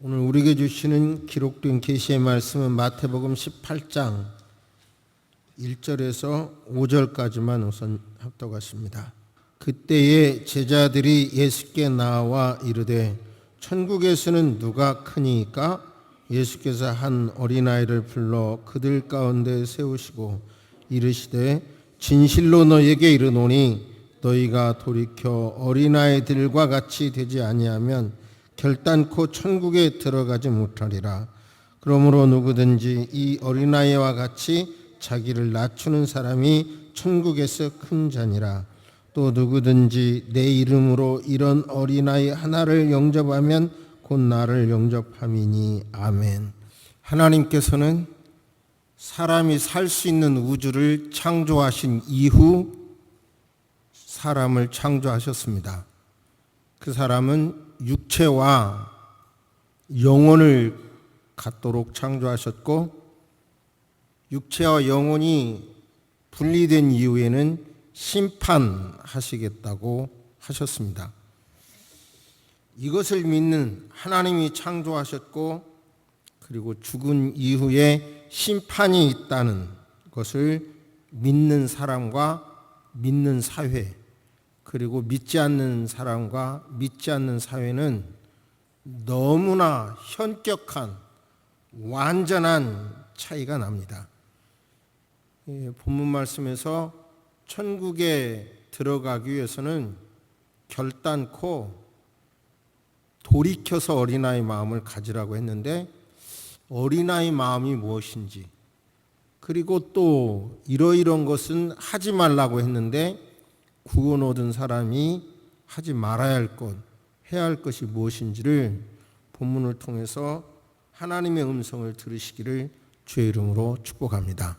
오늘 우리에게 주시는 기록된 계시의 말씀은 마태복음 18장 1절에서 5절까지만 우선 합독하십니다. 그때에 제자들이 예수께 나와 이르되 천국에서는 누가 크니까? 예수께서 한 어린아이를 불러 그들 가운데 세우시고 이르시되 진실로 너희에게 이르노니 너희가 돌이켜 어린아이들과 같이 되지 아니하면 결단코 천국에 들어가지 못하리라. 그러므로 누구든지 이 어린아이와 같이 자기를 낮추는 사람이 천국에서 큰 자니라. 또 누구든지 내 이름으로 이런 어린아이 하나를 영접하면 곧 나를 영접함이니. 아멘. 하나님께서는 사람이 살 수 있는 우주를 창조하신 이후 사람을 창조하셨습니다. 그 사람은 육체와 영혼을 갖도록 창조하셨고, 육체와 영혼이 분리된 이후에는 심판하시겠다고 하셨습니다. 이것을 믿는 하나님이 창조하셨고, 그리고 죽은 이후에 심판이 있다는 것을 믿는 사람과 믿는 사회, 그리고 믿지 않는 사람과 믿지 않는 사회는 너무나 현격한 완전한 차이가 납니다. 본문 말씀에서 천국에 들어가기 위해서는 결단코 돌이켜서 어린아이 마음을 가지라고 했는데, 어린아이 마음이 무엇인지, 그리고 또 이러이러한 것은 하지 말라고 했는데 구원 얻은 사람이 하지 말아야 할 것, 해야 할 것이 무엇인지를 본문을 통해서 하나님의 음성을 들으시기를 주의 이름으로 축복합니다.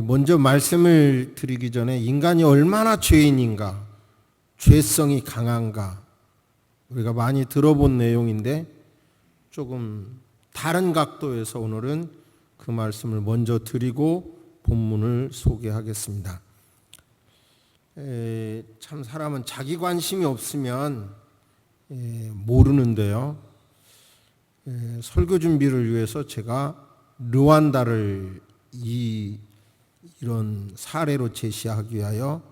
먼저 말씀을 드리기 전에 인간이 얼마나 죄인인가, 죄성이 강한가 우리가 많이 들어본 내용인데 조금 다른 각도에서 오늘은 그 말씀을 먼저 드리고 본문을 소개하겠습니다. 참 사람은 자기 관심이 없으면 모르는데요. 설교 준비를 위해서 제가 르완다를 이런 사례로 제시하기 위하여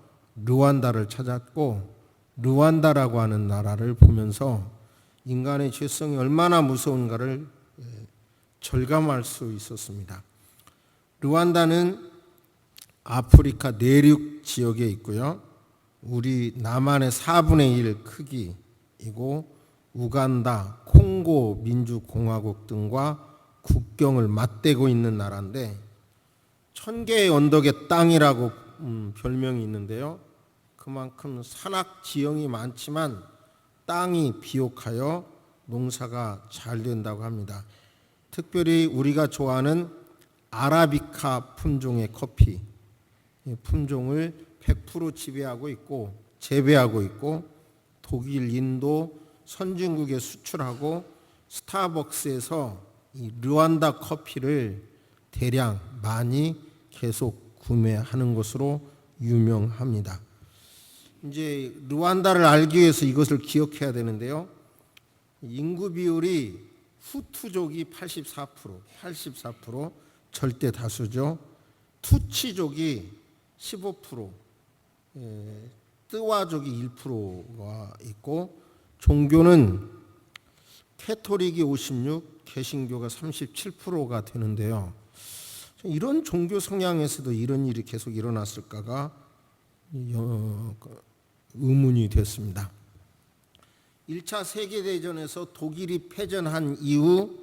르완다를 찾았고, 르완다라고 하는 나라를 보면서 인간의 죄성이 얼마나 무서운가를 절감할 수 있었습니다. 르완다는 아프리카 내륙 지역에 있고요. 우리 남한의 4분의 1 크기이고, 우간다, 콩고 민주공화국 등과 국경을 맞대고 있는 나라인데 1000개의 언덕의 땅이라고 별명이 있는데요. 그만큼 산악 지형이 많지만 땅이 비옥하여 농사가 잘 된다고 합니다. 특별히 우리가 좋아하는 아라비카 품종의 커피 품종을 100% 지배하고 있고 재배하고 있고, 독일, 인도 선진국에 수출하고 스타벅스에서 이 르완다 커피를 대량 많이 계속 구매하는 것으로 유명합니다. 이제 르완다를 알기 위해서 이것을 기억해야 되는데요. 인구 비율이 후투족이 84% 절대 다수죠. 투치족이 15%, 뜨와족이 1%가 있고, 종교는 캐토릭이 56, 개신교가 37%가 되는데요. 이런 종교 성향에서도 이런 일이 계속 일어났을까가 의문이 됐습니다. 1차 세계대전에서 독일이 패전한 이후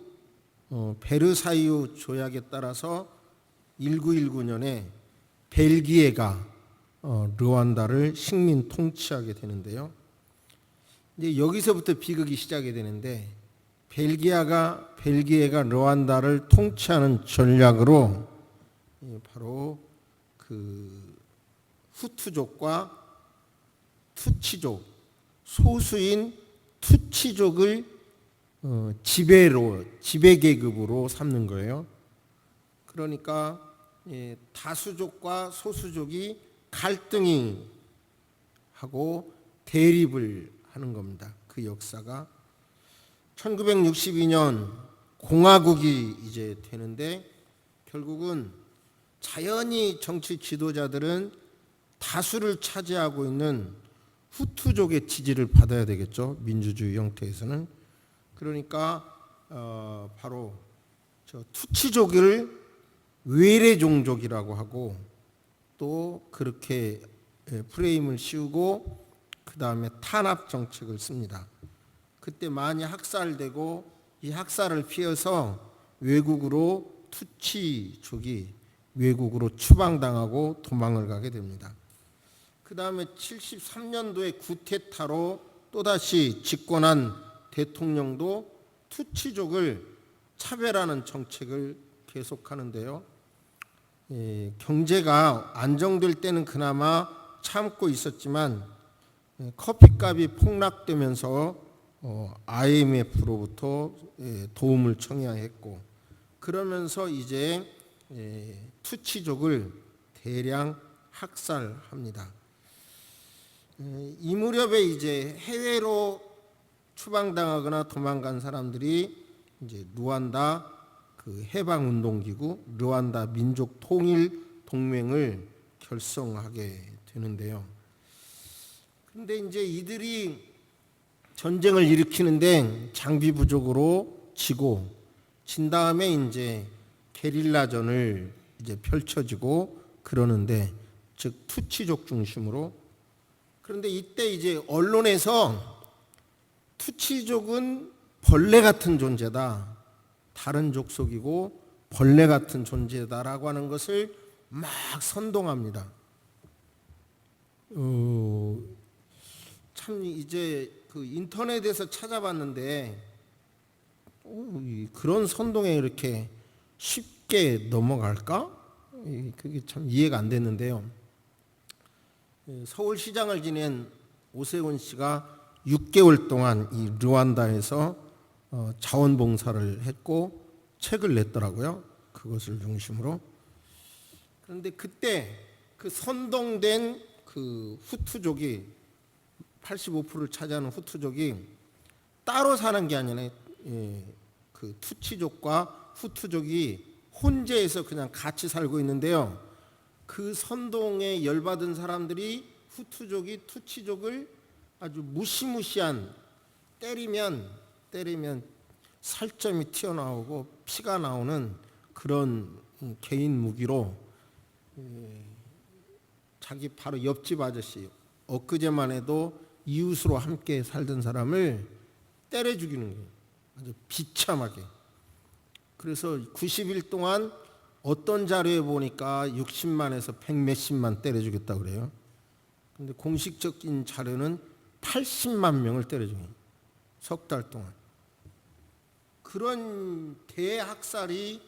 베르사유 조약에 따라서 1919년에 벨기에가 르완다를 식민 통치하게 되는데요. 이제 여기서부터 비극이 시작이 되는데, 벨기에가 르완다를 통치하는 전략으로 바로 그 후투족과 투치족, 소수인 투치족을 지배 계급으로 삼는 거예요. 그러니까 다수족과 소수족이 갈등이 하고 대립을 하는 겁니다. 그 역사가 1962년 공화국이 이제 되는데 결국은 자연히 정치 지도자들은 다수를 차지하고 있는 후투족의 지지를 받아야 되겠죠. 민주주의 형태에서는. 그러니까 바로 저 투치족을 외래종족이라고 하고 또 그렇게 프레임을 씌우고 그 다음에 탄압 정책을 씁니다. 그때 많이 학살되고 이 학살을 피해서 외국으로 투치족이 외국으로 추방당하고 도망을 가게 됩니다. 그 다음에 73년도에 구테타로 또다시 집권한 대통령도 투치족을 차별하는 정책을 계속하는데요. 경제가 안정될 때는 그나마 참고 있었지만 커피값이 폭락되면서 IMF로부터 도움을 청해야 했고 그러면서 이제 투치족을 대량 학살합니다. 이 무렵에 이제 해외로 추방당하거나 도망간 사람들이 이제 루안다 그 해방운동기구 루안다 민족통일동맹을 결성하게 되는데요. 그런데 이제 이들이 전쟁을 일으키는데 장비 부족으로 지고 진 다음에 이제 게릴라전을 이제 펼쳐지고 그러는데 즉 투치족 중심으로. 그런데 이때 이제 언론에서 투치족은 벌레 같은 존재다. 다른 족속이고 벌레 같은 존재다라고 하는 것을 막 선동합니다. 참 이제 그 인터넷에서 찾아봤는데 그런 선동에 이렇게 쉽게 넘어갈까? 그게 참 이해가 안 됐는데요. 서울시장을 지낸 오세훈 씨가 6개월 동안 이 르완다에서 자원봉사를 했고 책을 냈더라고요. 그것을 중심으로. 그런데 그때 그 선동된 그 후투족이 85%를 차지하는 후투족이 따로 사는 게 아니라 그 투치족과 후투족이 혼재해서 그냥 같이 살고 있는데요. 그 선동에 열받은 사람들이 후투족이 투치족을 아주 무시무시한 때리면 살점이 튀어나오고 피가 나오는 그런 개인 무기로 자기 바로 옆집 아저씨 엊그제만 해도 이웃으로 함께 살던 사람을 때려 죽이는 거예요. 아주 비참하게. 그래서 90일 동안 어떤 자료에 보니까 60만에서 100몇십만 때려 죽였다고 그래요. 근데 공식적인 자료는 80만 명을 때려 죽여요. 석 달 동안. 그런 대학살이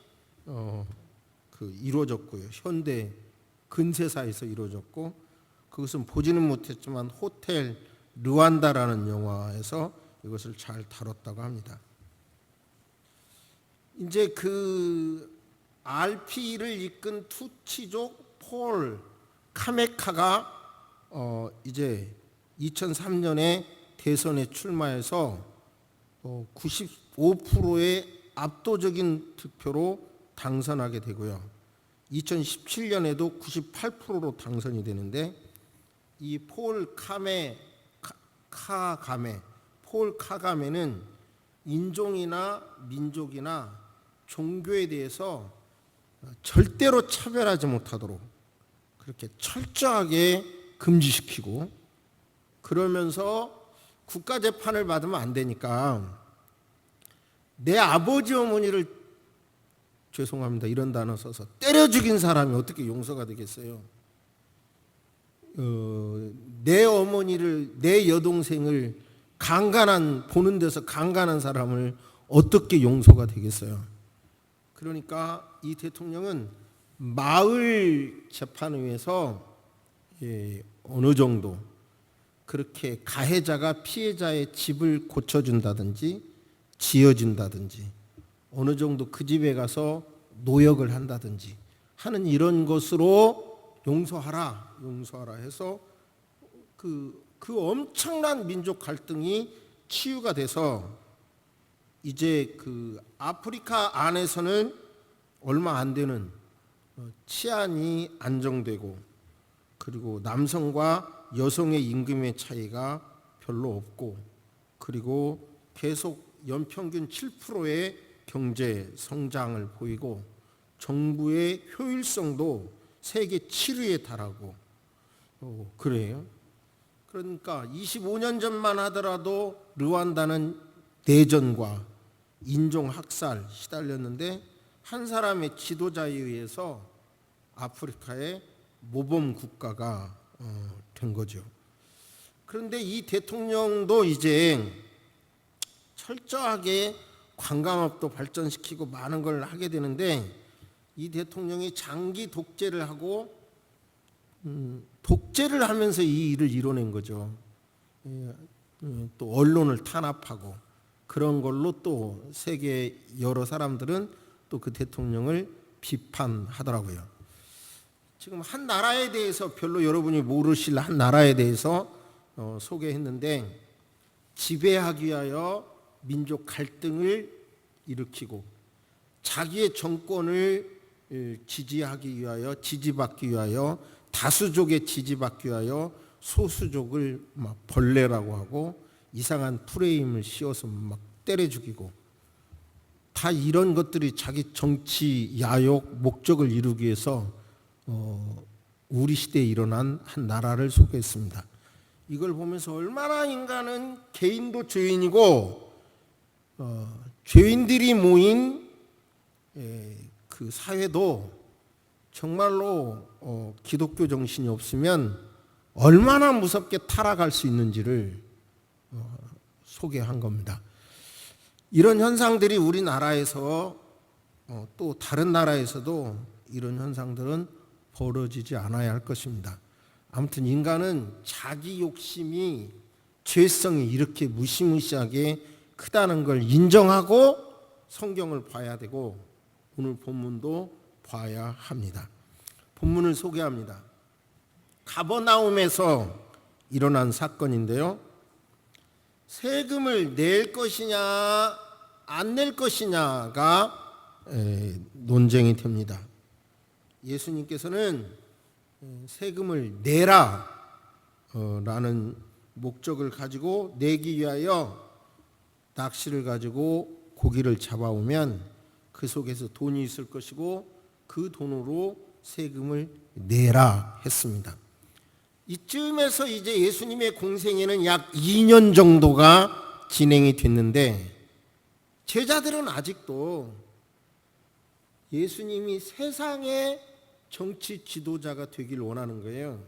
이루어졌고요. 현대 근세사에서 이루어졌고 그것은 보지는 못했지만 호텔 르완다라는 영화에서 이것을 잘 다뤘다고 합니다. 이제 그 RP를 이끈 투치족 폴 카메카가 이제 2003년에 대선에 출마해서 95%의 압도적인 득표로 당선하게 되고요. 2017년에도 98%로 당선이 되는데 이 폴 카가메는 인종이나 민족이나 종교에 대해서 절대로 차별하지 못하도록 그렇게 철저하게 금지시키고 그러면서 국가 재판을 받으면 안 되니까 내 아버지 어머니를 죄송합니다 이런 단어 써서 때려 죽인 사람이 어떻게 용서가 되겠어요? 내 어머니를 내 여동생을 보는 데서 강간한 사람을 어떻게 용서가 되겠어요? 그러니까 이 대통령은 마을 재판위에서 어느 정도 그렇게 가해자가 피해자의 집을 고쳐준다든지 지어준다든지 어느 정도 그 집에 가서 노역을 한다든지 하는 이런 것으로 용서하라 해서 그 엄청난 민족 갈등이 치유가 돼서 이제 그 아프리카 안에서는 얼마 안 되는 치안이 안정되고, 그리고 남성과 여성의 임금의 차이가 별로 없고, 그리고 계속 연평균 7%의 경제 성장을 보이고, 정부의 효율성도 세계 7위에 달하고 그래요. 그러니까 25년 전만 하더라도 르완다는 내전과 인종학살 시달렸는데, 한 사람의 지도자에 의해서 아프리카의 모범 국가가 된 거죠. 그런데 이 대통령도 이제 철저하게 관광업도 발전시키고 많은 걸 하게 되는데, 이 대통령이 장기 독재를 하고 독재를 하면서 이 일을 이뤄낸 거죠. 또 언론을 탄압하고 그런 걸로 또 세계 여러 사람들은 또 그 대통령을 비판하더라고요. 지금 한 나라에 대해서 별로 여러분이 모르실 한 나라에 대해서 소개했는데, 지배하기 위하여 민족 갈등을 일으키고 자기의 정권을 지지하기 위하여, 지지받기 위하여, 다수족의 지지받기 위하여 소수족을 막 벌레라고 하고 이상한 프레임을 씌워서 막 때려 죽이고, 다 이런 것들이 자기 정치 야욕 목적을 이루기 위해서 우리 시대에 일어난 한 나라를 소개했습니다. 이걸 보면서 얼마나 인간은 개인도 죄인이고 죄인들이 모인 그 사회도 정말로 기독교 정신이 없으면 얼마나 무섭게 타락할 수 있는지를 소개한 겁니다. 이런 현상들이 우리나라에서 또 다른 나라에서도 이런 현상들은 벌어지지 않아야 할 것입니다. 아무튼 인간은 자기 욕심이, 죄성이 이렇게 무시무시하게 크다는 걸 인정하고 성경을 봐야 되고, 오늘 본문도 봐야 합니다. 본문을 소개합니다. 가버나움에서 일어난 사건인데요, 세금을 낼 것이냐 안 낼 것이냐가 논쟁이 됩니다. 예수님께서는 세금을 내라 라는 목적을 가지고 내기 위하여 낚시를 가지고 고기를 잡아오면 그 속에서 돈이 있을 것이고, 그 돈으로 세금을 내라 했습니다. 이쯤에서 이제 예수님의 공생애는 약 2년 정도가 진행이 됐는데, 제자들은 아직도 예수님이 세상의 정치 지도자가 되길 원하는 거예요.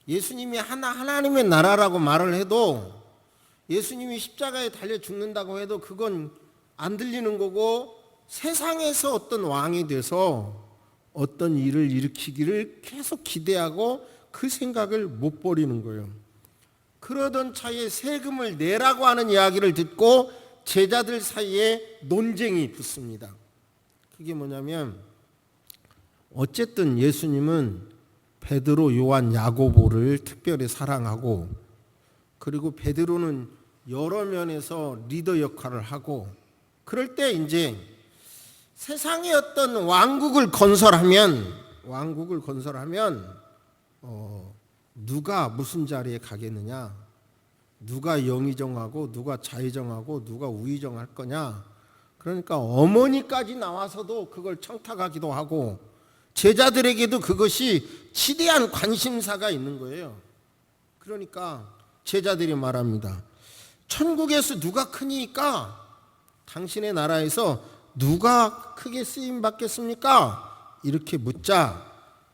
예수님이 하나님의 나라라고 말을 해도, 예수님이 십자가에 달려 죽는다고 해도 그건 안 들리는 거고, 세상에서 어떤 왕이 돼서 어떤 일을 일으키기를 계속 기대하고 그 생각을 못 버리는 거예요. 그러던 차에 세금을 내라고 하는 이야기를 듣고 제자들 사이에 논쟁이 붙습니다. 그게 뭐냐면, 어쨌든 예수님은 베드로, 요한, 야고보를 특별히 사랑하고, 그리고 베드로는 여러 면에서 리더 역할을 하고, 그럴 때 이제 세상의 어떤 왕국을 건설하면 누가 무슨 자리에 가겠느냐, 누가 영의정하고 누가 좌의정하고 누가 우의정할 거냐. 그러니까 어머니까지 나와서도 그걸 청탁하기도 하고, 제자들에게도 그것이 지대한 관심사가 있는 거예요. 그러니까 제자들이 말합니다. 천국에서 누가 크니까? 당신의 나라에서 누가 크게 쓰임 받겠습니까? 이렇게 묻자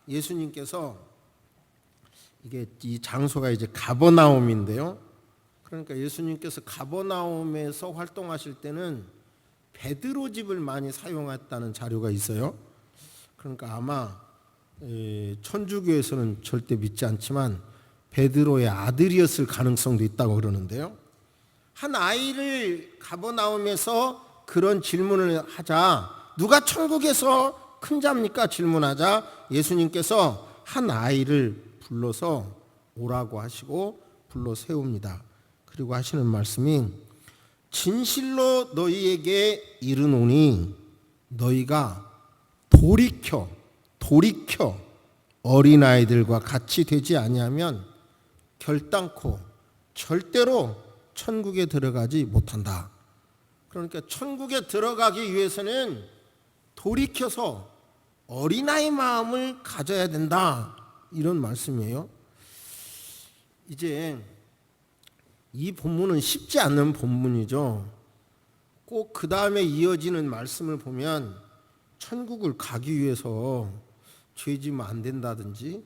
예수님께서, 이게 이 장소가 이제 가버나움인데요, 그러니까 예수님께서 가버나움에서 활동하실 때는 베드로 집을 많이 사용했다는 자료가 있어요. 그러니까 아마 천주교에서는 절대 믿지 않지만 베드로의 아들이었을 가능성도 있다고 그러는데요, 한 아이를 가버나움에서 그런 질문을 하자, 누가 천국에서 큰 자입니까? 질문하자 예수님께서 한 아이를 불러서 오라고 하시고 불러 세웁니다. 그리고 하시는 말씀이, 진실로 너희에게 이르노니 너희가 돌이켜 어린아이들과 같이 되지 아니하면 결단코 절대로 천국에 들어가지 못한다. 그러니까 천국에 들어가기 위해서는 돌이켜서 어린아이 마음을 가져야 된다, 이런 말씀이에요. 이제 이 본문은 쉽지 않은 본문이죠. 꼭 그 다음에 이어지는 말씀을 보면 천국을 가기 위해서 죄 지으면 안 된다든지,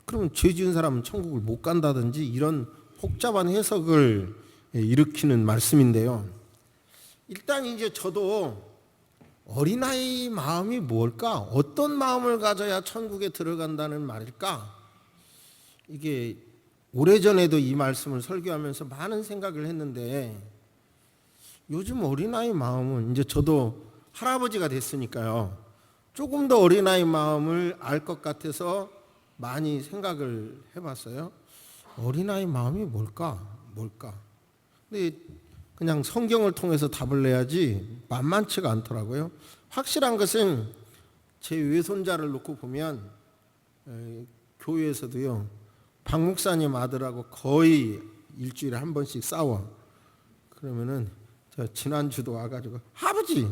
그러면 죄 지은 사람은 천국을 못 간다든지, 이런 복잡한 해석을 일으키는 말씀인데요. 일단 이제 저도 어린아이 마음이 뭘까? 어떤 마음을 가져야 천국에 들어간다는 말일까? 이게 오래전에도 이 말씀을 설교하면서 많은 생각을 했는데, 요즘 어린아이 마음은, 이제 저도 할아버지가 됐으니까요, 조금 더 어린아이 마음을 알 것 같아서 많이 생각을 해봤어요. 어린아이 마음이 뭘까? 근데 그냥 성경을 통해서 답을 내야지 만만치가 않더라고요. 확실한 것은 제 외손자를 놓고 보면 교회에서도요, 박 목사님 아들하고 거의 일주일에 한 번씩 싸워. 그러면은 저 지난주도 와가지고, 아버지,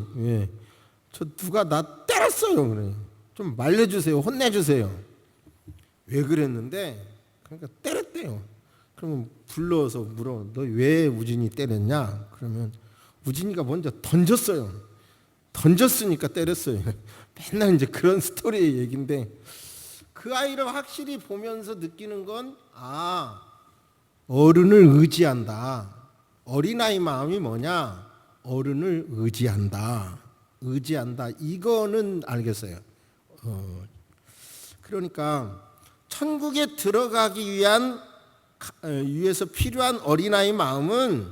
저 누가 나 때렸어요. 그래. 좀 말려주세요. 혼내주세요. 왜 그랬는데? 그러니까 때렸대요. 그러면 불러서 물어. 너 왜 우진이 때렸냐? 그러면 우진이가 먼저 던졌어요. 던졌으니까 때렸어요. 맨날 이제 그런 스토리의 얘기인데, 그 아이를 확실히 보면서 느끼는 건, 어른을 의지한다. 어린아이 마음이 뭐냐? 어른을 의지한다. 이거는 알겠어요. 그러니까 천국에 들어가기 위해서 필요한 어린아이 마음은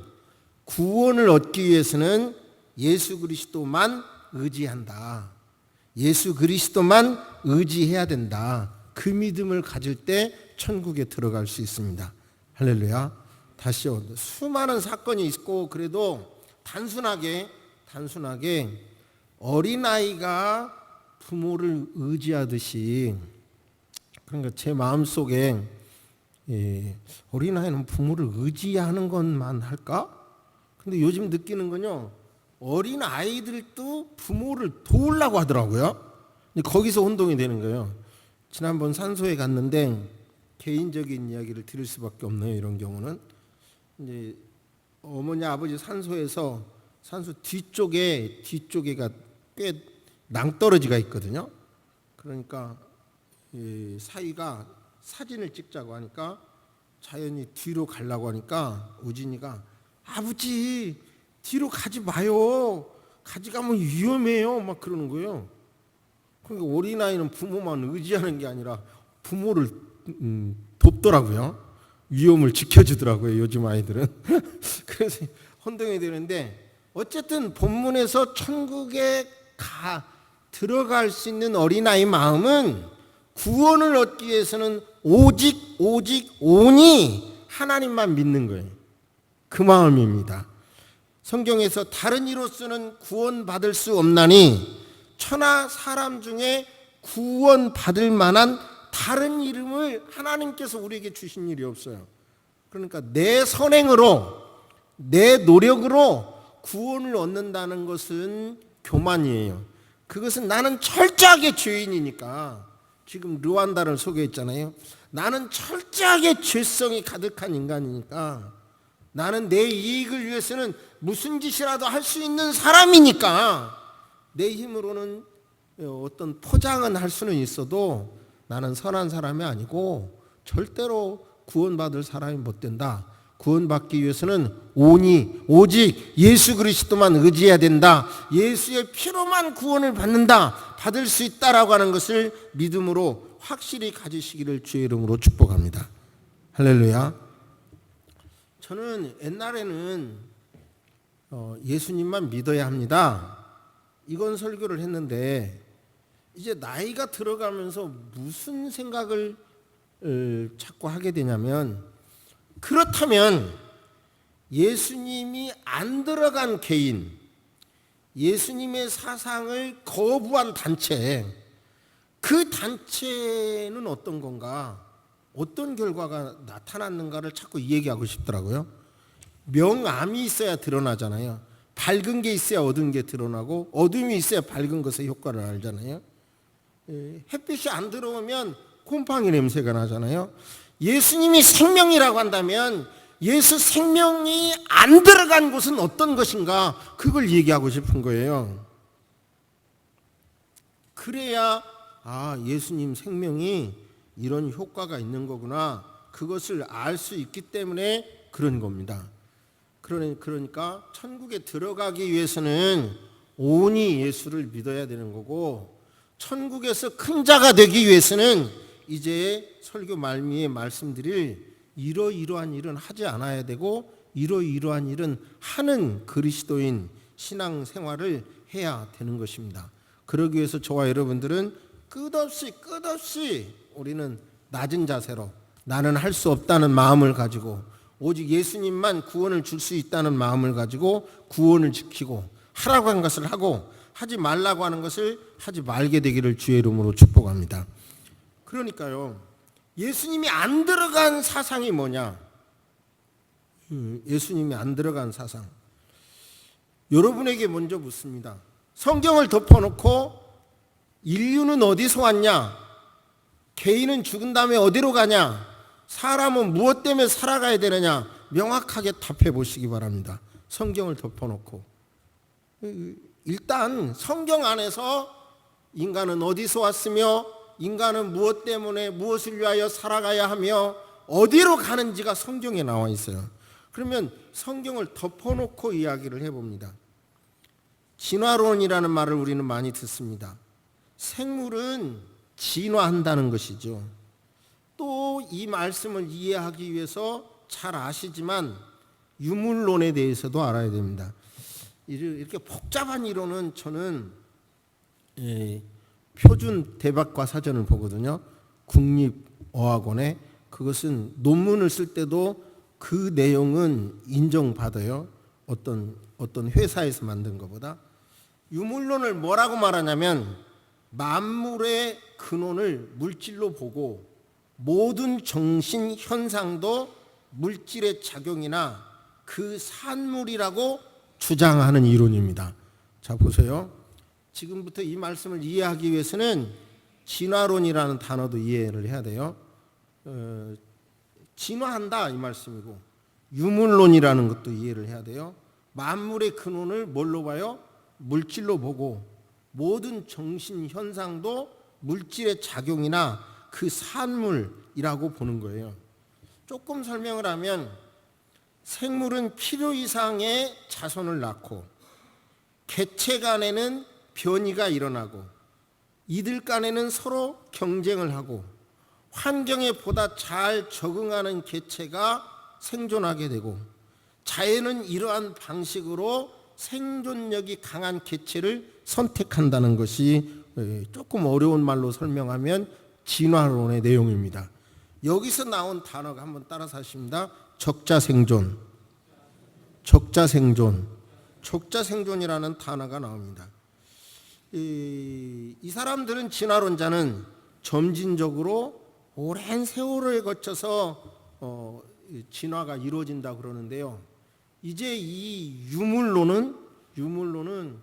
구원을 얻기 위해서는 예수 그리스도만 의지한다. 예수 그리스도만 의지해야 된다. 그 믿음을 가질 때 천국에 들어갈 수 있습니다. 할렐루야. 다시요. 수많은 사건이 있고, 그래도 단순하게 어린아이가 부모를 의지하듯이, 그러니까 제 마음속에 어린아이는 부모를 의지하는 것만 할까? 근데 요즘 느끼는 건요, 어린아이들도 부모를 도우려고 하더라고요. 근데 거기서 혼동이 되는 거예요. 지난번 산소에 갔는데, 개인적인 이야기를 들을 수밖에 없네요. 이런 경우는 이제 어머니 아버지 산소 뒤쪽에가 꽤 낭떠러지가 있거든요. 그러니까 사위가 사진을 찍자고 하니까 자연히 뒤로 가려고 하니까 우진이가, 아버지 뒤로 가지 마요. 가지 가면 위험해요. 막 그러는 거예요. 그러니까 어린아이는 부모만 의지하는 게 아니라 부모를 돕더라고요. 위험을 지켜주더라고요, 요즘 아이들은. 그래서 혼동이 되는데, 어쨌든 본문에서 천국에 들어갈 수 있는 어린아이 마음은 구원을 얻기 위해서는 오직 하나님만 믿는 거예요. 그 마음입니다. 성경에서 다른 이로서는 구원받을 수 없나니 천하 사람 중에 구원받을 만한 다른 이름을 하나님께서 우리에게 주신 일이 없어요. 그러니까 내 선행으로, 내 노력으로 구원을 얻는다는 것은 교만이에요. 그것은 나는 철저하게 죄인이니까, 지금 르완다를 소개했잖아요. 나는 철저하게 죄성이 가득한 인간이니까, 나는 내 이익을 위해서는 무슨 짓이라도 할 수 있는 사람이니까, 내 힘으로는 어떤 포장은 할 수는 있어도 나는 선한 사람이 아니고 절대로 구원받을 사람이 못 된다. 구원받기 위해서는 오직 예수 그리스도만 의지해야 된다. 예수의 피로만 구원을 받을 수 있다라고 하는 것을 믿음으로 확실히 가지시기를 주의 이름으로 축복합니다. 할렐루야. 저는 옛날에는 예수님만 믿어야 합니다, 이건 설교를 했는데, 이제 나이가 들어가면서 무슨 생각을 자꾸 하게 되냐면, 그렇다면 예수님이 안 들어간 개인, 예수님의 사상을 거부한 단체, 그 단체는 어떤 건가, 어떤 결과가 나타났는가를 자꾸 얘기하고 싶더라고요. 명암이 있어야 드러나잖아요. 밝은 게 있어야 어두운 게 드러나고, 어둠이 있어야 밝은 것의 효과를 알잖아요. 햇빛이 안 들어오면 곰팡이 냄새가 나잖아요. 예수님이 생명이라고 한다면 예수 생명이 안 들어간 곳은 어떤 것인가, 그걸 얘기하고 싶은 거예요. 그래야 예수님 생명이 이런 효과가 있는 거구나, 그것을 알 수 있기 때문에 그런 겁니다. 그러니까 천국에 들어가기 위해서는 온이 예수를 믿어야 되는 거고, 천국에서 큰 자가 되기 위해서는 이제 설교 말미에 말씀드릴 이러이러한 일은 하지 않아야 되고, 이러이러한 일은 하는 그리스도인 신앙생활을 해야 되는 것입니다. 그러기 위해서 저와 여러분들은 끝없이 우리는 낮은 자세로, 나는 할 수 없다는 마음을 가지고, 오직 예수님만 구원을 줄 수 있다는 마음을 가지고 구원을 지키고, 하라고 한 것을 하고 하지 말라고 하는 것을 하지 말게 되기를 주의 이름으로 축복합니다. 그러니까요, 예수님이 안 들어간 사상이 뭐냐? 예수님이 안 들어간 사상, 여러분에게 먼저 묻습니다. 성경을 덮어놓고 인류는 어디서 왔냐? 개인은 죽은 다음에 어디로 가냐? 사람은 무엇 때문에 살아가야 되느냐? 명확하게 답해 보시기 바랍니다. 성경을 덮어놓고. 일단 성경 안에서 인간은 어디서 왔으며, 인간은 무엇 때문에 무엇을 위하여 살아가야 하며 어디로 가는지가 성경에 나와 있어요. 그러면 성경을 덮어놓고 이야기를 해봅니다. 진화론이라는 말을 우리는 많이 듣습니다. 생물은 진화한다는 것이죠. 또 이 말씀을 이해하기 위해서 잘 아시지만 유물론에 대해서도 알아야 됩니다. 이렇게 복잡한 이론은 저는 표준 대박과 사전을 보거든요. 국립어학원에. 그것은 논문을 쓸 때도 그 내용은 인정받아요. 어떤 회사에서 만든 것보다. 유물론을 뭐라고 말하냐면, 만물의 근원을 물질로 보고 모든 정신 현상도 물질의 작용이나 그 산물이라고 주장하는 이론입니다. 자, 보세요. 지금부터 이 말씀을 이해하기 위해서는 진화론이라는 단어도 이해를 해야 돼요. 진화한다 이 말씀이고, 유물론이라는 것도 이해를 해야 돼요. 만물의 근원을 뭘로 봐요? 물질로 보고 모든 정신 현상도 물질의 작용이나 그 산물이라고 보는 거예요. 조금 설명을 하면, 생물은 필요 이상의 자손을 낳고 개체 간에는 변이가 일어나고 이들 간에는 서로 경쟁을 하고 환경에 보다 잘 적응하는 개체가 생존하게 되고, 자연은 이러한 방식으로 생존력이 강한 개체를 선택한다는 것이 조금 어려운 말로 설명하면 진화론의 내용입니다. 여기서 나온 단어가 한번 따라서 하십니다. 적자생존. 적자생존이라는 단어가 나옵니다. 이 사람들은, 진화론자는 점진적으로 오랜 세월을 거쳐서 진화가 이루어진다 그러는데요. 이제 이 유물론은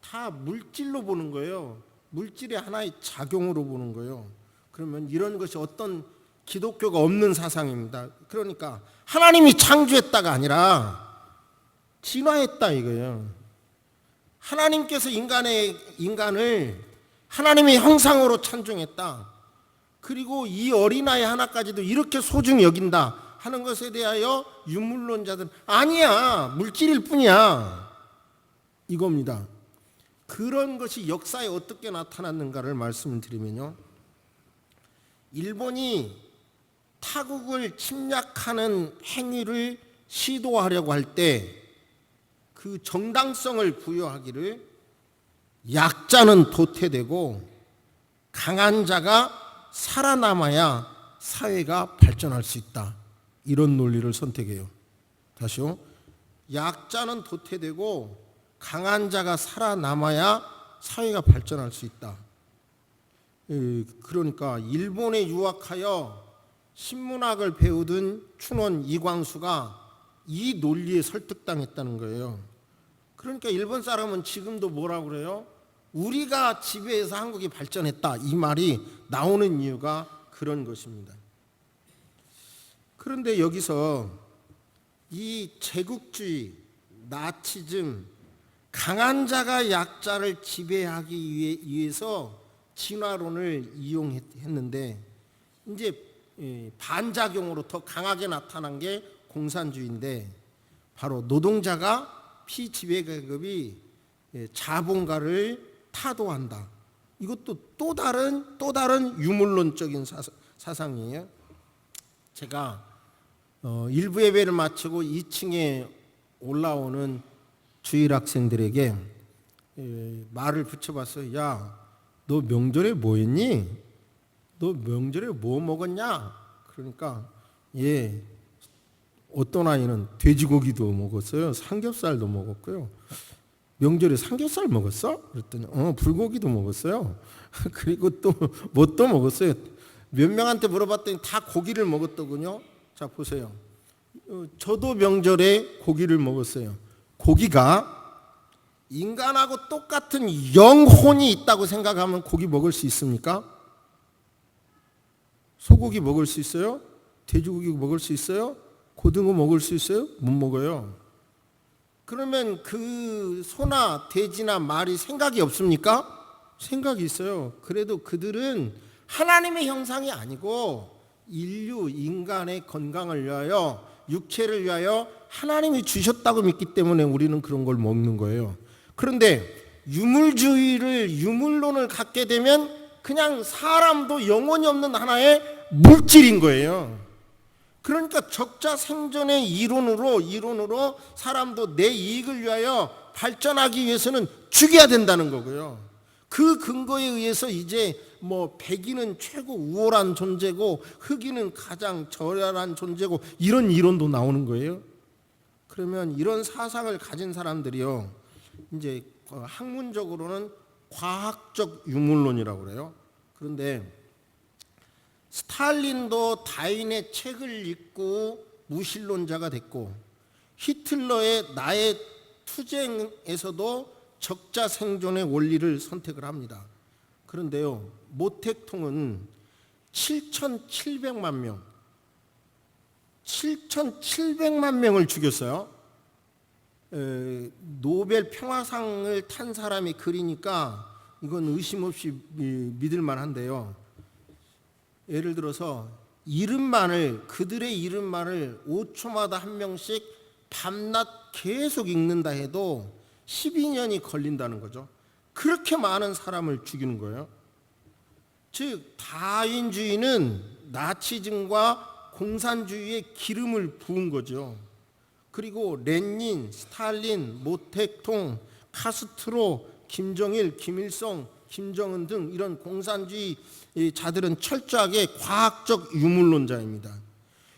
다 물질로 보는 거예요. 물질의 하나의 작용으로 보는 거예요. 그러면 이런 것이 어떤 기독교가 없는 사상입니다. 그러니까 하나님이 창조했다가 아니라 진화했다 이거예요. 하나님께서 인간을 하나님의 형상으로 창조했다. 그리고 이 어린아이 하나까지도 이렇게 소중히 여긴다 하는 것에 대하여 유물론자들은 아니야, 물질일 뿐이야, 이겁니다. 그런 것이 역사에 어떻게 나타났는가를 말씀을 드리면요, 일본이 타국을 침략하는 행위를 시도하려고 할 때 그 정당성을 부여하기를, 약자는 도태되고 강한 자가 살아남아야 사회가 발전할 수 있다, 이런 논리를 선택해요. 다시요. 약자는 도태되고 강한 자가 살아남아야 사회가 발전할 수 있다. 그러니까 일본에 유학하여 신문학을 배우던 춘원 이광수가 이 논리에 설득당했다는 거예요. 그러니까 일본 사람은 지금도 뭐라고 그래요? 우리가 지배해서 한국이 발전했다, 이 말이 나오는 이유가 그런 것입니다. 그런데 여기서 이 제국주의, 나치즘, 강한 자가 약자를 지배하기 위해서 진화론을 이용했는데, 이제 반작용으로 더 강하게 나타난 게 공산주의인데, 바로 노동자가 피지배계급이 자본가를 타도한다. 이것도 또 다른 유물론적인 사상이에요. 제가 일부 예배를 마치고 2층에 올라오는 주일 학생들에게 말을 붙여봤어요. 야, 너 명절에 뭐 했니? 너 명절에 뭐 먹었냐? 그러니까 어떤 아이는 돼지고기도 먹었어요. 삼겹살도 먹었고요. 명절에 삼겹살 먹었어? 그랬더니 불고기도 먹었어요. 그리고 또 뭐 또 먹었어요. 몇 명한테 물어봤더니 다 고기를 먹었더군요. 자, 보세요. 저도 명절에 고기를 먹었어요. 고기가 인간하고 똑같은 영혼이 있다고 생각하면 고기 먹을 수 있습니까? 소고기 먹을 수 있어요? 돼지고기 먹을 수 있어요? 고등어 먹을 수 있어요? 못 먹어요. 그러면 그 소나 돼지나 말이 생각이 없습니까? 생각이 있어요. 그래도 그들은 하나님의 형상이 아니고 인간의 건강을 위하여, 육체를 위하여 하나님이 주셨다고 믿기 때문에 우리는 그런 걸 먹는 거예요. 그런데 유물론을 갖게 되면 그냥 사람도 영혼이 없는 하나의 물질인 거예요. 그러니까 적자생존의 이론으로 사람도 내 이익을 위하여 발전하기 위해서는 죽여야 된다는 거고요. 그 근거에 의해서 이제 백인은 최고 우월한 존재고 흑인은 가장 저열한 존재고 이런 이론도 나오는 거예요. 그러면 이런 사상을 가진 사람들이요, 이제 학문적으로는 과학적 유물론이라고 그래요. 그런데 스탈린도 다윈의 책을 읽고 무신론자가 됐고, 히틀러의 나의 투쟁에서도 적자 생존의 원리를 선택을 합니다. 그런데요, 모택통은 7,700만 명을 죽였어요. 노벨 평화상을 탄 사람이 글이니까 이건 의심 없이 믿을 만한데요. 예를 들어서 그들의 이름만을 5초마다 한 명씩 밤낮 계속 읽는다 해도 12년이 걸린다는 거죠. 그렇게 많은 사람을 죽이는 거예요. 즉 다윈주의는 나치즘과 공산주의에 기름을 부은 거죠. 그리고 레닌, 스탈린, 모택통, 카스트로, 김정일, 김일성, 김정은 등 이런 공산주의 자들은 철저하게 과학적 유물론자입니다.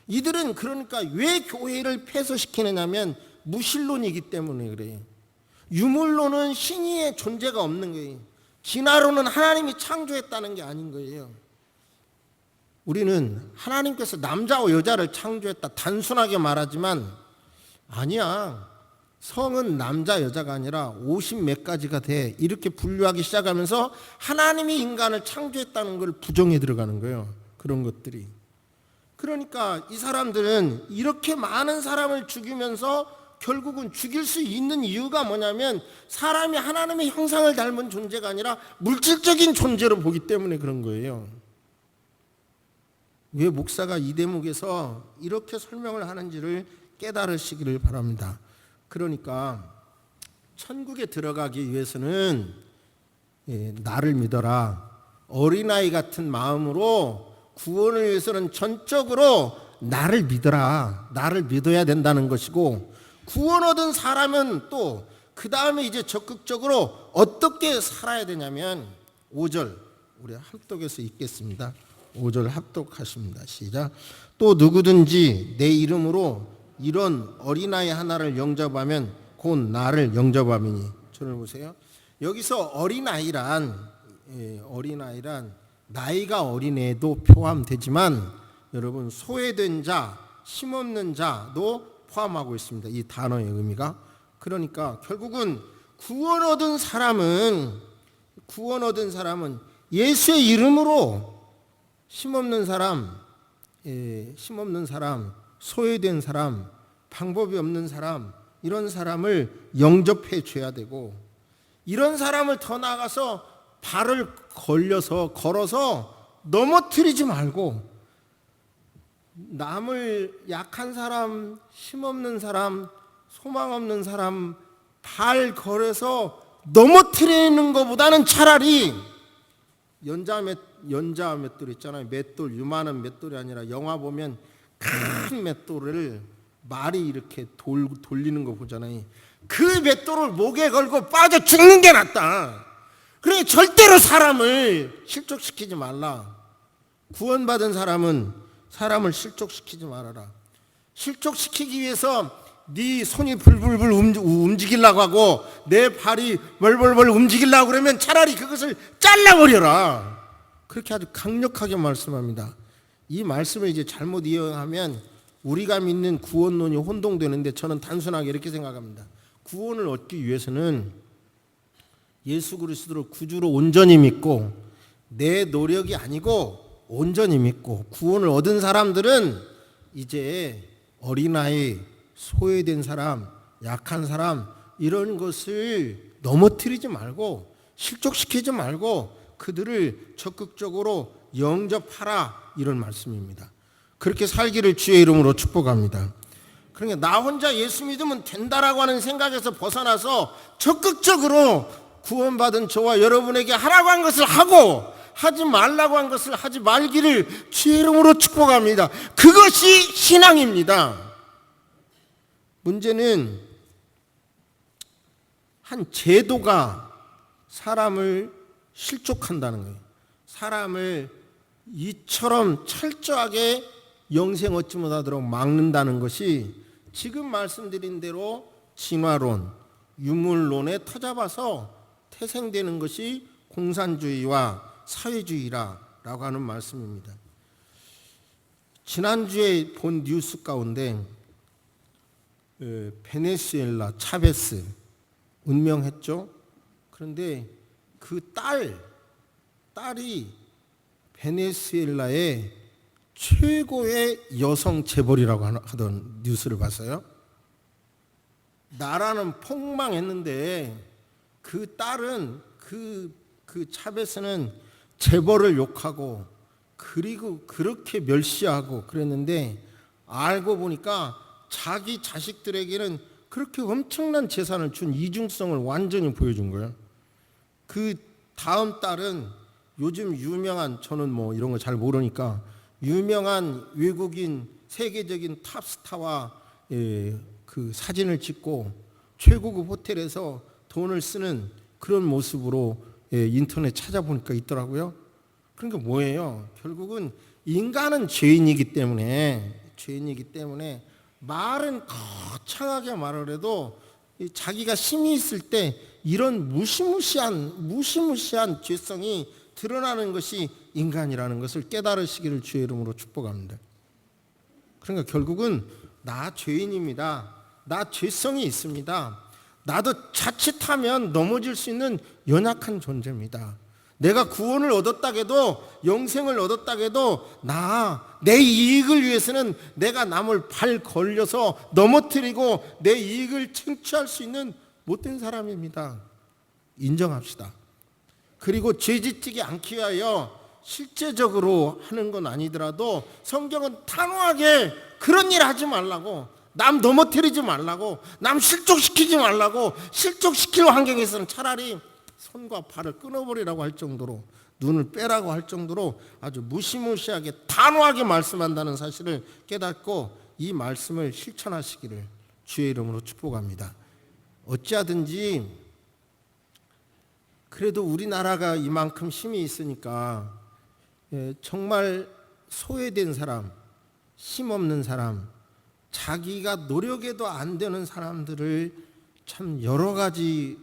이들은 그러니까 왜 교회를 폐쇄시키느냐면 무신론이기 때문에 그래요. 유물론은 신의의 존재가 없는 거예요. 진화론은 하나님이 창조했다는 게 아닌 거예요. 우리는 하나님께서 남자와 여자를 창조했다 단순하게 말하지만 아니야. 성은 남자 여자가 아니라 50몇 가지가 돼. 이렇게 분류하기 시작하면서 하나님이 인간을 창조했다는 걸 부정해 들어가는 거예요. 그런 것들이. 그러니까 이 사람들은 이렇게 많은 사람을 죽이면서 결국은 죽일 수 있는 이유가 뭐냐면 사람이 하나님의 형상을 닮은 존재가 아니라 물질적인 존재로 보기 때문에 그런 거예요. 왜 목사가 이 대목에서 이렇게 설명을 하는지를 깨달으시기를 바랍니다. 그러니까 천국에 들어가기 위해서는 나를 믿어라. 어린아이 같은 마음으로 구원을 위해서는 전적으로 나를 믿어라. 나를 믿어야 된다는 것이고, 구원 얻은 사람은 또 그 다음에 이제 적극적으로 어떻게 살아야 되냐면 5절 우리 합독해서 읽겠습니다. 5절 합독하십니다. 시작. 또 누구든지 내 이름으로 이런 어린아이 하나를 영접하면 곧 나를 영접함이니. 저를 보세요. 여기서 어린아이란 나이가 어린애도 포함되지만 여러분 소외된 자, 힘없는 자도 포함하고 있습니다. 이 단어의 의미가. 그러니까 결국은 구원 얻은 사람은 예수의 이름으로 힘없는 사람, 소외된 사람, 방법이 없는 사람, 이런 사람을 영접해 줘야 되고, 이런 사람을 더 나아가서 발을 걸어서 넘어뜨리지 말고, 남을 약한 사람, 힘없는 사람, 소망 없는 사람 발 걸어서 넘어뜨리는 것보다는 차라리 연자 맷돌 있잖아요. 맷돌, 요만한 맷돌이 아니라 영화 보면 큰 맷돌을 말이 이렇게 돌리는 거 보잖아요. 그 맷돌을 목에 걸고 빠져 죽는 게 낫다. 그러니 절대로 사람을 실족시키지 말라. 구원받은 사람은 사람을 실족시키지 말아라. 실족시키기 위해서 네 손이 불불불 움직이려고 하고 내 발이 벌벌벌 움직이려고 그러면 차라리 그것을 잘라버려라. 그렇게 아주 강력하게 말씀합니다. 이 말씀을 이제 잘못 이해하면 우리가 믿는 구원론이 혼동되는데, 저는 단순하게 이렇게 생각합니다. 구원을 얻기 위해서는 예수 그리스도를 구주로 온전히 믿고 내 노력이 아니고 온전히 믿고, 구원을 얻은 사람들은 이제 어린아이, 소외된 사람, 약한 사람, 이런 것을 넘어뜨리지 말고 실족시키지 말고 그들을 적극적으로 영접하라, 이런 말씀입니다. 그렇게 살기를 주의 이름으로 축복합니다. 그러니까 나 혼자 예수 믿으면 된다라고 하는 생각에서 벗어나서 적극적으로 구원받은 저와 여러분에게 하라고 한 것을 하고 하지 말라고 한 것을 하지 말기를 주의 이름으로 축복합니다. 그것이 신앙입니다. 문제는 한 제도가 사람을 실족한다는 거예요. 사람을 이처럼 철저하게 영생 얻지 못하도록 막는다는 것이 지금 말씀드린 대로 진화론, 유물론에 터잡아서 태생되는 것이 공산주의와 사회주의라고 하는 말씀입니다. 지난주에 본 뉴스 가운데 베네수엘라 차베스 운명했죠. 그런데 그 딸이 베네수엘라의 최고의 여성 재벌이라고 하던 뉴스를 봤어요. 나라는 폭망했는데 그 딸은 그 차베스는 재벌을 욕하고 그리고 그렇게 멸시하고 그랬는데, 알고 보니까 자기 자식들에게는 그렇게 엄청난 재산을 준 이중성을 완전히 보여준 거예요. 그 다음 딸은 요즘 유명한, 저는 뭐 이런 거 잘 모르니까 유명한 외국인 세계적인 탑스타와 그 사진을 찍고 최고급 호텔에서 돈을 쓰는 그런 모습으로 인터넷 찾아보니까 있더라고요. 그러니까 뭐예요? 결국은 인간은 죄인이기 때문에 말은 거창하게 말을 해도 자기가 힘이 있을 때 이런 무시무시한 죄성이 드러나는 것이 인간이라는 것을 깨달으시기를 주의 이름으로 축복합니다. 그러니까 결국은 나 죄인입니다. 나 죄성이 있습니다. 나도 자칫하면 넘어질 수 있는 연약한 존재입니다. 내가 구원을 얻었다 해도, 영생을 얻었다 해도 내 이익을 위해서는 내가 남을 발 걸려서 넘어뜨리고 내 이익을 챙취할 수 있는 못된 사람입니다. 인정합시다. 그리고 죄짓지 않기 위하여 실제적으로 하는 건 아니더라도 성경은 단호하게 그런 일 하지 말라고, 남 넘어뜨리지 말라고, 남 실족시키지 말라고, 실족시킬 환경에서는 차라리 손과 발을 끊어버리라고 할 정도로, 눈을 빼라고 할 정도로 아주 무시무시하게 단호하게 말씀한다는 사실을 깨닫고 이 말씀을 실천하시기를 주의 이름으로 축복합니다. 어찌하든지 그래도 우리나라가 이만큼 힘이 있으니까 정말 소외된 사람, 힘없는 사람, 자기가 노력해도 안 되는 사람들을 참 여러 가지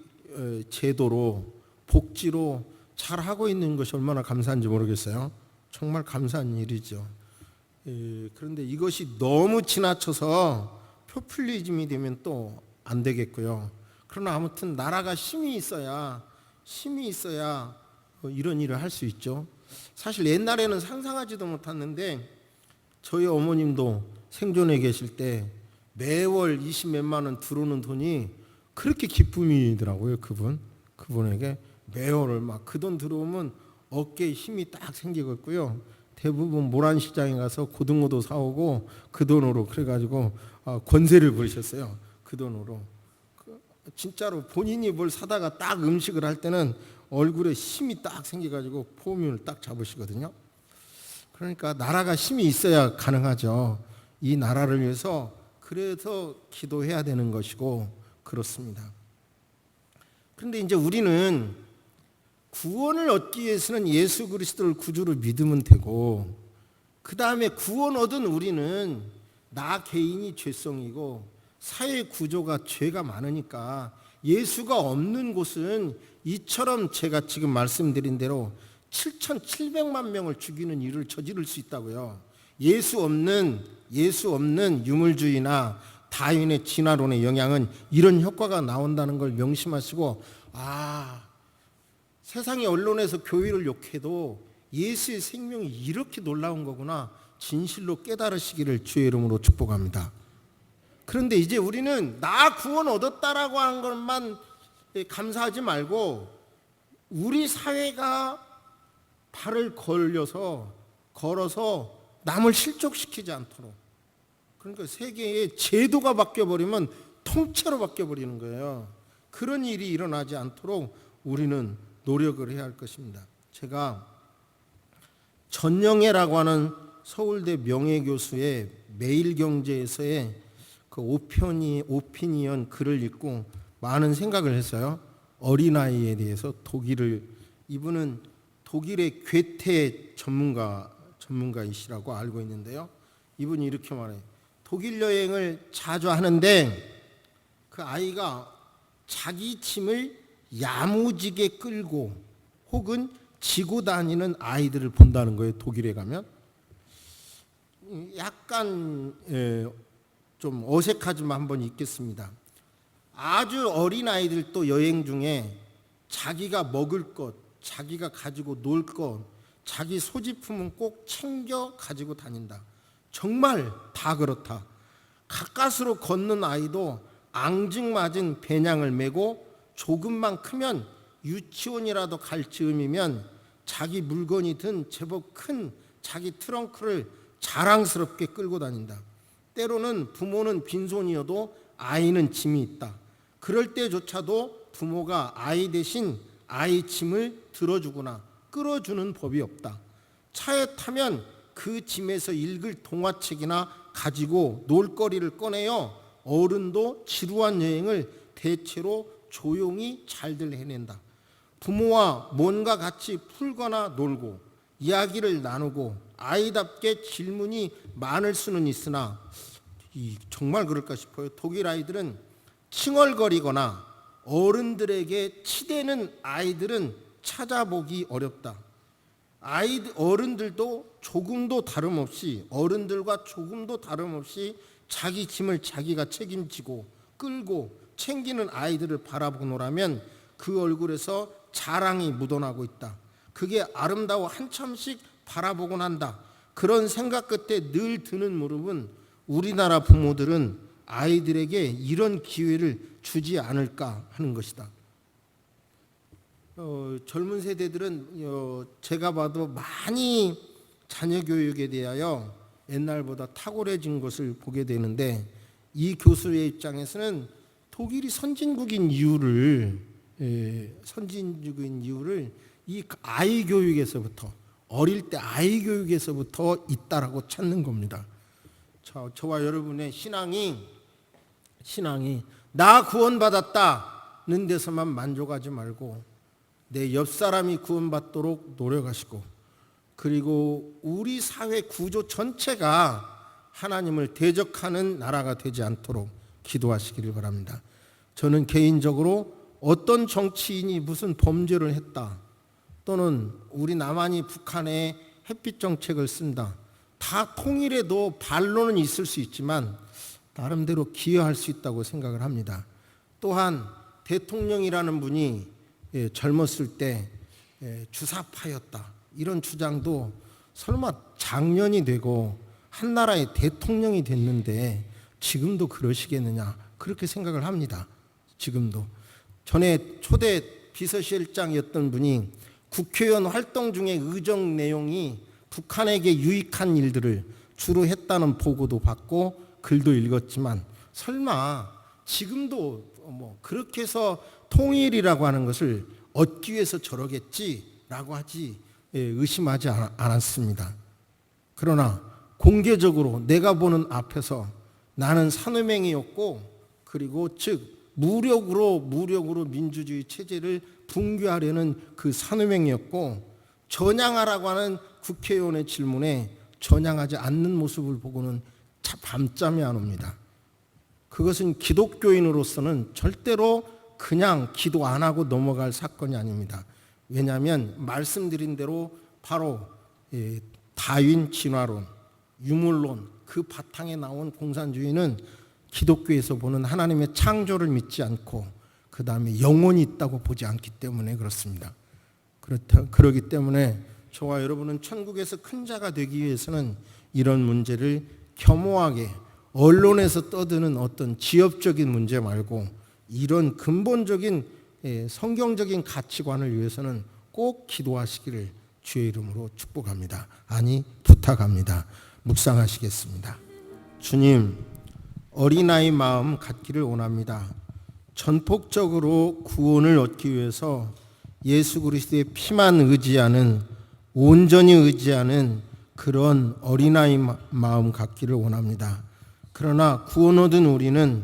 제도로 복지로 잘 하고 있는 것이 얼마나 감사한지 모르겠어요. 정말 감사한 일이죠. 그런데 이것이 너무 지나쳐서 포퓰리즘이 되면 또 안 되겠고요. 그러나 아무튼 나라가 힘이 있어야 이런 일을 할 수 있죠. 사실 옛날에는 상상하지도 못했는데 저희 어머님도 생존해 계실 때 매월 20몇만 원 들어오는 돈이 그렇게 기쁨이더라고요. 그분에게 매월 막 그 돈 들어오면 어깨에 힘이 딱 생기겠고요. 대부분 모란시장에 가서 고등어도 사오고 그 돈으로 그래가지고 권세를 부리셨어요. 그 돈으로. 진짜로 본인이 뭘 사다가 딱 음식을 할 때는 얼굴에 힘이 딱 생겨가지고 포문을 딱 잡으시거든요. 그러니까 나라가 힘이 있어야 가능하죠. 이 나라를 위해서 그래서 기도해야 되는 것이고 그렇습니다. 그런데 이제 우리는 구원을 얻기 위해서는 예수 그리스도를 구주로 믿으면 되고, 그 다음에 구원 얻은 우리는 나 개인이 죄성이고 사회 구조가 죄가 많으니까 예수가 없는 곳은 이처럼 제가 지금 말씀드린 대로 7,700만 명을 죽이는 일을 저지를 수 있다고요. 예수 없는 유물주의나 다윈의 진화론의 영향은 이런 효과가 나온다는 걸 명심하시고, 세상의 언론에서 교회를 욕해도 예수의 생명이 이렇게 놀라운 거구나 진실로 깨달으시기를 주의 이름으로 축복합니다. 그런데 이제 우리는 나 구원 얻었다라고 하는 것만 감사하지 말고 우리 사회가 발을 걸어서 남을 실족시키지 않도록, 그러니까 세계의 제도가 바뀌어버리면 통째로 바뀌어버리는 거예요. 그런 일이 일어나지 않도록 우리는 노력을 해야 할 것입니다. 제가 전영애라고 하는 서울대 명예교수의 매일경제에서의 그 오피니언 글을 읽고 많은 생각을 했어요. 어린아이에 대해서 이분은 독일의 괴테 전문가이시라고 알고 있는데요. 이분이 이렇게 말해요. 독일 여행을 자주 하는데 그 아이가 자기 짐을 야무지게 끌고 혹은 지고 다니는 아이들을 본다는 거예요. 독일에 가면. 약간 좀 어색하지만 한번 읽겠습니다. 아주 어린 아이들도 여행 중에 자기가 먹을 것, 자기가 가지고 놀 것, 자기 소지품은 꼭 챙겨 가지고 다닌다. 정말 다 그렇다. 가까스로 걷는 아이도 앙증맞은 배낭을 메고 조금만 크면 유치원이라도 갈 즈음이면 자기 물건이 든 제법 큰 자기 트렁크를 자랑스럽게 끌고 다닌다. 때로는 부모는 빈손이어도 아이는 짐이 있다. 그럴 때조차도 부모가 아이 대신 아이 짐을 들어주거나 끌어주는 법이 없다. 차에 타면 그 짐에서 읽을 동화책이나 가지고 놀거리를 꺼내어 어른도 지루한 여행을 대체로 조용히 잘들 해낸다. 부모와 뭔가 같이 풀거나 놀고 이야기를 나누고 아이답게 질문이 많을 수는 있으나 정말 그럴까 싶어요. 독일 아이들은 칭얼거리거나 어른들에게 치대는 아이들은 찾아보기 어렵다. 어른들과 조금도 다름없이 자기 짐을 자기가 책임지고 끌고 챙기는 아이들을 바라보노라면 그 얼굴에서 자랑이 묻어나고 있다. 그게 아름다워 한참씩 바라보곤 한다. 그런 생각 끝에 늘 드는 무릎은 우리나라 부모들은 아이들에게 이런 기회를 주지 않을까 하는 것이다. 젊은 세대들은 제가 봐도 많이 자녀 교육에 대하여 옛날보다 탁월해진 것을 보게 되는데, 이 교수의 입장에서는 독일이 선진국인 이유를 이 아이 교육에서부터, 어릴 때 아이 교육에서부터 있다라고 찾는 겁니다. 저와 여러분의 신앙이 나 구원받았다는 데서만 만족하지 말고 내 옆 사람이 구원받도록 노력하시고, 그리고 우리 사회 구조 전체가 하나님을 대적하는 나라가 되지 않도록 기도하시기를 바랍니다. 저는 개인적으로 어떤 정치인이 무슨 범죄를 했다, 또는 우리 남한이 북한에 햇빛 정책을 쓴다, 다 통일해도 반론은 있을 수 있지만 나름대로 기여할 수 있다고 생각을 합니다. 또한 대통령이라는 분이 젊었을 때 주사파였다, 이런 주장도 설마 작년이 되고 한 나라의 대통령이 됐는데 지금도 그러시겠느냐, 그렇게 생각을 합니다. 지금도. 전에 초대 비서실장이었던 분이 국회의원 활동 중에 의정 내용이 북한에게 유익한 일들을 주로 했다는 보고도 받고 글도 읽었지만 설마 지금도 그렇게 해서 통일이라고 하는 것을 얻기 위해서 저러겠지라고 하지 의심하지 않았습니다. 그러나 공개적으로 내가 보는 앞에서 나는 산후맹이었고, 그리고 즉 무력으로 민주주의 체제를 붕괴하려는 그 산후맹이었고, 전향하라고 하는 국회의원의 질문에 전향하지 않는 모습을 보고는 밤잠이 안 옵니다. 그것은 기독교인으로서는 절대로 그냥 기도 안 하고 넘어갈 사건이 아닙니다. 왜냐하면 말씀드린 대로 바로 다윈 진화론, 유물론, 그 바탕에 나온 공산주의는 기독교에서 보는 하나님의 창조를 믿지 않고 그 다음에 영혼이 있다고 보지 않기 때문에 그렇습니다. 그렇기 때문에 저와 여러분은 천국에서 큰 자가 되기 위해서는 이런 문제를 겸허하게, 언론에서 떠드는 어떤 지엽적인 문제 말고 이런 근본적인 성경적인 가치관을 위해서는 꼭 기도하시기를 주의 이름으로 축복합니다. 아니, 부탁합니다. 묵상하시겠습니다. 주님, 어린아이 마음 갖기를 원합니다. 전폭적으로 구원을 얻기 위해서 예수 그리스도의 피만 의지하는, 온전히 의지하는 그런 어린아이 마음 갖기를 원합니다. 그러나 구원 얻은 우리는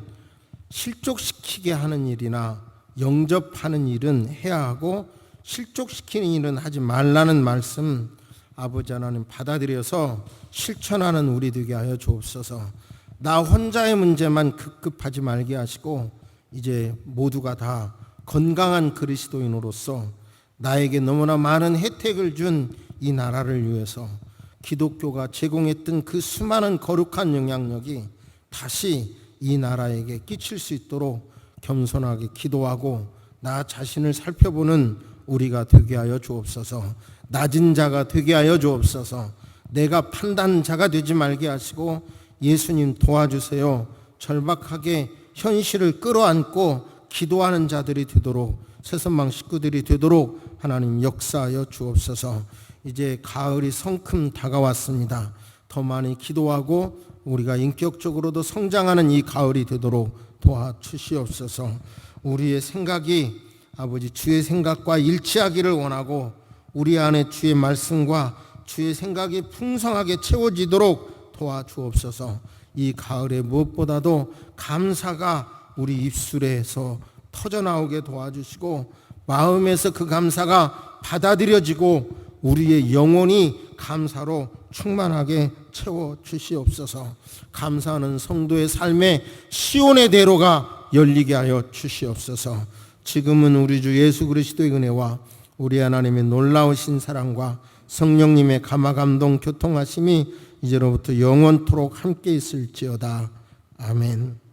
실족시키게 하는 일이나 영접하는 일은 해야 하고, 실족시키는 일은 하지 말라는 말씀 아버지 하나님 받아들여서 실천하는 우리 되게 하여 주옵소서. 나 혼자의 문제만 급급하지 말게 하시고, 이제 모두가 다 건강한 그리스도인으로서 나에게 너무나 많은 혜택을 준 이 나라를 위해서 기독교가 제공했던 그 수많은 거룩한 영향력이 다시 이 나라에게 끼칠 수 있도록 겸손하게 기도하고 나 자신을 살펴보는 우리가 되게 하여 주옵소서. 낮은 자가 되게 하여 주옵소서. 내가 판단자가 되지 말게 하시고 예수님 도와주세요. 절박하게 현실을 끌어안고 기도하는 자들이 되도록, 새선방 식구들이 되도록 하나님 역사하여 주옵소서. 이제 가을이 성큼 다가왔습니다. 더 많이 기도하고 우리가 인격적으로도 성장하는 이 가을이 되도록 도와주시옵소서. 우리의 생각이 아버지 주의 생각과 일치하기를 원하고, 우리 안에 주의 말씀과 주의 생각이 풍성하게 채워지도록 도와주옵소서. 이 가을에 무엇보다도 감사가 우리 입술에서 터져나오게 도와주시고, 마음에서 그 감사가 받아들여지고 우리의 영혼이 감사로 충만하게 채워주시옵소서. 감사하는 성도의 삶에 시온의 대로가 열리게 하여 주시옵소서. 지금은 우리 주 예수 그리스도의 은혜와 우리 하나님의 놀라우신 사랑과 성령님의 감화감동 교통하심이 이제로부터 영원토록 함께 있을지어다. 아멘.